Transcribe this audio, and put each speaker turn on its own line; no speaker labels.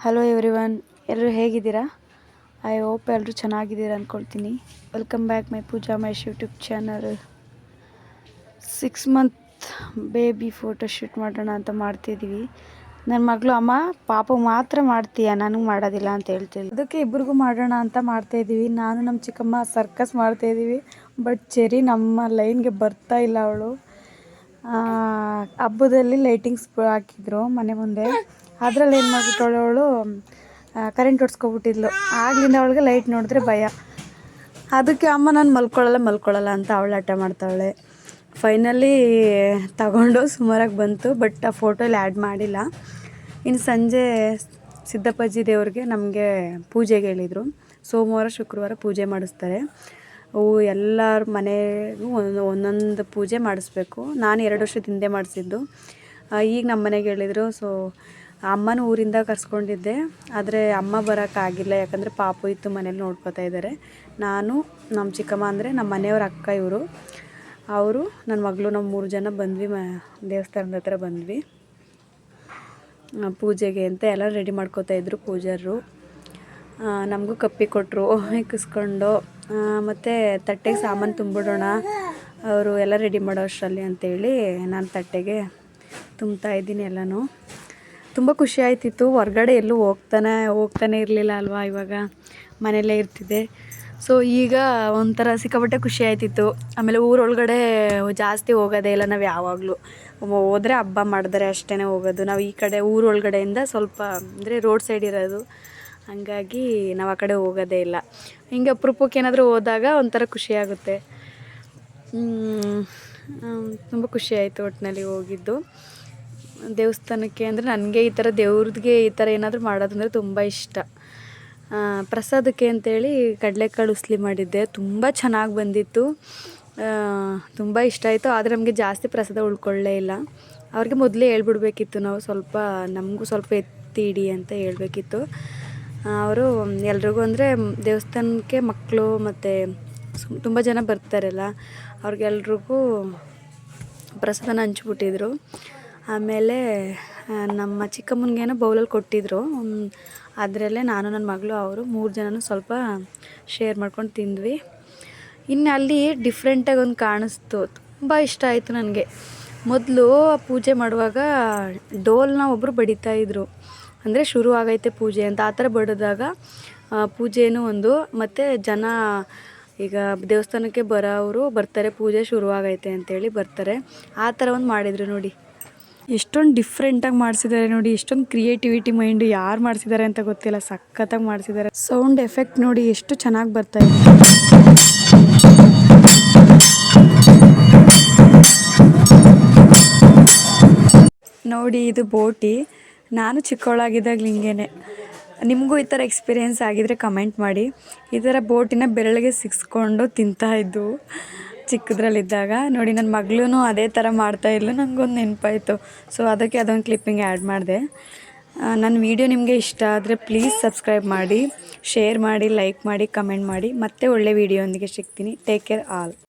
Hello everyone, ಎಲ್ಲರೂ ಹೇಗಿದ್ದೀರಾ? I hope ಎಲ್ಲರೂ ಚೆನ್ನಾಗಿದ್ದೀರಾ ಅಂದ್ಕೊಳ್ತೀನಿ. Welcome back my Pooja Mahesh YouTube channel. 6 month baby photo shoot ಮಾಡೋಣ ಅಂತ ಮಾಡ್ತಿದ್ದೀವಿ. ನನ್ನ ಮಗಳು ಅಮ್ಮ ಪಾಪು ಮಾತ್ರ ಮಾಡ್ತೀಯಾ, ನನಗೆ ಮಾಡೋದಿಲ್ಲ ಅಂತ ಹೇಳ್ತಿದ್ವಿ. ಅದಕ್ಕೆ ಇಬ್ಬರಿಗೂ ಮಾಡೋಣ ಅಂತ ಮಾಡ್ತಾಯಿದ್ದೀವಿ. ನಾನು ನಮ್ಮ ಚಿಕ್ಕಮ್ಮ ಸರ್ಕಸ್ ಮಾಡ್ತಾಯಿದ್ದೀವಿ. ಬಟ್ ಚೆರಿ ನಮ್ಮ ಲೈನ್ಗೆ ಬರ್ತಾ ಇಲ್ಲ. ಅವಳು ಹಬ್ಬದಲ್ಲಿ ಲೈಟಿಂಗ್ಸ್ ಹಾಕಿದ್ರು ಮನೆ ಮುಂದೆ. ಅದರಲ್ಲಿ ಏನು ಮಾಡಿಬಿಟ್ಟವಳು, ಅವಳು ಕರೆಂಟ್ ಹೊಡ್ಸ್ಕೊಬಿಟ್ಟಿದ್ಲು. ಆಗ್ಲಿಂದ ಅವಳಿಗೆ ಲೈಟ್ ನೋಡಿದ್ರೆ ಭಯ. ಅದಕ್ಕೆ ಅಮ್ಮ ನಾನು ಮಲ್ಕೊಳ್ಳಲ್ಲ ಅಂತ ಅವಳು ಹಠ ಮಾಡ್ತಾವಳೆ. ಫೈನಲಿ ತಗೊಂಡು ಸುಮಾರಾಗಿ ಬಂತು. ಬಟ್ ಆ ಫೋಟೋಲಿ ಆ್ಯಡ್ ಮಾಡಿಲ್ಲ. ಇನ್ನು ಸಂಜೆ ಸಿದ್ದಪ್ಪಾಜಿ ದೇವ್ರಿಗೆ ನಮಗೆ ಪೂಜೆಗೆ ಹೇಳಿದರು. ಸೋಮವಾರ ಶುಕ್ರವಾರ ಪೂಜೆ ಮಾಡಿಸ್ತಾರೆ. ಅವು ಎಲ್ಲರ ಮನೆಗೂ ಒಂದೊಂದು ಪೂಜೆ ಮಾಡಿಸ್ಬೇಕು. ನಾನು 2 ವರ್ಷದ ಹಿಂದೆ ಮಾಡಿಸಿದ್ದು. ಈಗ ನಮ್ಮ ಮನೆಗೆ ಹೇಳಿದರು. ಸೊ ಅಮ್ಮನೂ ಊರಿಂದ ಕರ್ಸ್ಕೊಂಡಿದ್ದೆ. ಆದರೆ ಅಮ್ಮ ಬರೋಕ್ಕಾಗಿಲ್ಲ, ಯಾಕಂದರೆ ಪಾಪು ಇತ್ತು ಮನೇಲಿ ನೋಡ್ಕೊತಾ ಇದ್ದಾರೆ. ನಾನು, ನಮ್ಮ ಚಿಕ್ಕಮ್ಮ ಅಂದರೆ ನಮ್ಮ ಮನೆಯವ್ರ ಅಕ್ಕ ಇವರು, ಅವರು, ನನ್ನ ಮಗಳು, ನಾವು 3 ಜನ ಬಂದ್ವಿ. ದೇವಸ್ಥಾನದ ಹತ್ರ ಬಂದ್ವಿ ಪೂಜೆಗೆ ಅಂತ. ಎಲ್ಲ ರೆಡಿ ಮಾಡ್ಕೋತಾಯಿದ್ರು ಪೂಜಾರರು. ನಮಗೂ ಕಪ್ಪಿ ಕೊಟ್ಟರು ಇಕ್ಕಿಸ್ಕೊಂಡು. ಮತ್ತು ತಟ್ಟೆಗೆ ಸಾಮಾನು ತುಂಬಿಡೋಣ ಅವರು ಎಲ್ಲ ರೆಡಿ ಮಾಡೋ ಅಷ್ಟರಲ್ಲಿ ಅಂತೇಳಿ ನಾನು ತಟ್ಟೆಗೆ ತುಂಬ್ತಾಯಿದ್ದೀನಿ ಎಲ್ಲನೂ. ತುಂಬ ಖುಷಿ ಆಯ್ತಿತ್ತು. ಹೊರ್ಗಡೆ ಎಲ್ಲೂ ಹೋಗ್ತಾನೆ ಇರಲಿಲ್ಲ ಅಲ್ವಾ, ಇವಾಗ ಮನೆಯಲ್ಲೇ ಇರ್ತಿದ್ದೆ. ಸೊ ಈಗ ಒಂಥರ ಸಿಕ್ಕಾಪಟ್ಟೆ ಖುಷಿ ಆಯ್ತಿತ್ತು. ಆಮೇಲೆ ಊರೊಳಗಡೆ ಜಾಸ್ತಿ ಹೋಗೋದೇ ಇಲ್ಲ ನಾವು. ಯಾವಾಗಲೂ ಹೋದರೆ ಹಬ್ಬ ಮಾಡಿದ್ರೆ ಅಷ್ಟೇ ಹೋಗೋದು. ನಾವು ಈ ಕಡೆ ಊರೊಳಗಡೆಯಿಂದ ಸ್ವಲ್ಪ ಅಂದರೆ ರೋಡ್ ಸೈಡ್ ಇರೋದು, ಹಾಗಾಗಿ ನಾವು ಆ ಕಡೆ ಹೋಗೋದೇ ಇಲ್ಲ. ಹಿಂಗೆ ಅಪರೂಪಕ್ಕೆ ಏನಾದರೂ ಹೋದಾಗ ಒಂಥರ ಖುಷಿಯಾಗುತ್ತೆ. ತುಂಬ ಖುಷಿ ಆಯಿತು ಒಟ್ಟಿನಲ್ಲಿ ಹೋಗಿದ್ದು ದೇವಸ್ಥಾನಕ್ಕೆ. ಅಂದರೆ ನನಗೆ ಈ ಥರ ದೇವ್ರಿಗೆ ಈ ಥರ ಏನಾದರೂ ಮಾಡೋದಂದರೆ ತುಂಬ ಇಷ್ಟ. ಪ್ರಸಾದಕ್ಕೆ ಅಂತೇಳಿ ಕಡಲೆಕಾಳು ಉಸ್ಲಿ ಮಾಡಿದ್ದೆ. ತುಂಬ ಚೆನ್ನಾಗಿ ಬಂದಿತ್ತು. ತುಂಬ ಇಷ್ಟ ಆಯಿತು. ಆದರೆ ನಮಗೆ ಜಾಸ್ತಿ ಪ್ರಸಾದ ಉಳ್ಕೊಳ್ಳೇ ಇಲ್ಲ. ಅವ್ರಿಗೆ ಮೊದಲೇ ಹೇಳ್ಬಿಡ್ಬೇಕಿತ್ತು ನಾವು, ಸ್ವಲ್ಪ ನಮಗೂ ಸ್ವಲ್ಪ ಎತ್ತಿ ಇಡಿ ಅಂತ ಹೇಳ್ಬೇಕಿತ್ತು. ಅವರು ಎಲ್ರಿಗೂ ಅಂದರೆ ದೇವಸ್ಥಾನಕ್ಕೆ ಮಕ್ಕಳು ಮತ್ತು ತುಂಬ ಜನ ಬರ್ತಾರಲ್ಲ, ಅವ್ರಿಗೆಲ್ರಿಗೂ ಪ್ರಸಾದನ ಹಂಚ್ಬಿಟ್ಟಿದ್ರು. ಆಮೇಲೆ ನಮ್ಮ ಚಿಕ್ಕಮ್ಮನಿಗೇನೋ ಬೌಲಲ್ಲಿ ಕೊಟ್ಟಿದ್ದರು. ಅದರಲ್ಲೇ ನಾನು, ನನ್ನ ಮಗಳು, ಅವರು 3 ಜನನೂ ಸ್ವಲ್ಪ ಶೇರ್ ಮಾಡ್ಕೊಂಡು ತಿಂದ್ವಿ. ಇನ್ನು ಅಲ್ಲಿ ಡಿಫ್ರೆಂಟಾಗಿ ಒಂದು ಕಾಣಿಸ್ತು. ತುಂಬ ಇಷ್ಟ ಆಯಿತು ನನಗೆ. ಮೊದಲು ಪೂಜೆ ಮಾಡುವಾಗ ಡೋಲ್ನ ಒಬ್ಬರು ಬಡಿತಾಯಿದ್ರು. ಅಂದರೆ ಶುರು ಆಗೈತೆ ಪೂಜೆ ಅಂತ ಆ ಥರ ಬಡಿದಾಗ ಪೂಜೆನೂ ಒಂದು, ಮತ್ತು ಜನ ಈಗ ದೇವಸ್ಥಾನಕ್ಕೆ ಬರೋವರು ಬರ್ತಾರೆ, ಪೂಜೆ ಶುರುವಾಗೈತೆ ಅಂತೇಳಿ ಬರ್ತಾರೆ. ಆ ಥರ ಒಂದು ಮಾಡಿದರು ನೋಡಿ. ಎಷ್ಟೊಂದು ಡಿಫ್ರೆಂಟಾಗಿ ಮಾಡಿಸಿದ್ದಾರೆ ನೋಡಿ. ಎಷ್ಟೊಂದು ಕ್ರಿಯೇಟಿವಿಟಿ ಮೈಂಡು ಯಾರು ಮಾಡಿಸಿದ್ದಾರೆ ಅಂತ ಗೊತ್ತಿಲ್ಲ. ಸಖತ್ತಾಗಿ ಮಾಡಿಸಿದ್ದಾರೆ. ಸೌಂಡ್ ಎಫೆಕ್ಟ್ ನೋಡಿ ಎಷ್ಟು ಚೆನ್ನಾಗಿ ಬರ್ತಾಯಿದೆ ನೋಡಿ. ಇದು ಬೋಟಿ. ನಾನು ಚಿಕ್ಕವಳಾಗಿದ್ದಾಗಲೂ ಹಿಂಗೇನೆ. ನಿಮಗೂ ಈ ಥರ ಎಕ್ಸ್ಪೀರಿಯೆನ್ಸ್ ಆಗಿದ್ರೆ ಕಮೆಂಟ್ ಮಾಡಿ. ಈ ಥರ ಬೋಟಿನ ಬೆರಳಿಗೆ ಸಿಕ್ಸ್ಕೊಂಡು ತಿಂತಾಯಿದ್ದು ಚಿಕ್ಕದ್ರಲ್ಲಿದ್ದಾಗ ನೋಡಿ. ನನ್ನ ಮಗಳೂ ಅದೇ ಥರ ಮಾಡ್ತಾಯಿದ್ಲು. ನನಗೊಂದು ನೆನಪಾಯಿತು. ಸೊ ಅದಕ್ಕೆ ಅದೊಂದು ಕ್ಲಿಪ್ಪಿಂಗ್ ಆ್ಯಡ್ ಮಾಡಿದೆ. ನನ್ನ ವೀಡಿಯೋ ನಿಮಗೆ ಇಷ್ಟ ಆದರೆ ಪ್ಲೀಸ್ ಸಬ್ಸ್ಕ್ರೈಬ್ ಮಾಡಿ, ಶೇರ್ ಮಾಡಿ, ಲೈಕ್ ಮಾಡಿ, ಕಮೆಂಟ್ ಮಾಡಿ. ಮತ್ತೆ ಒಳ್ಳೆ ವೀಡಿಯೋ ಒಂದಿಗೆ ಸಿಗ್ತೀನಿ. Take care all.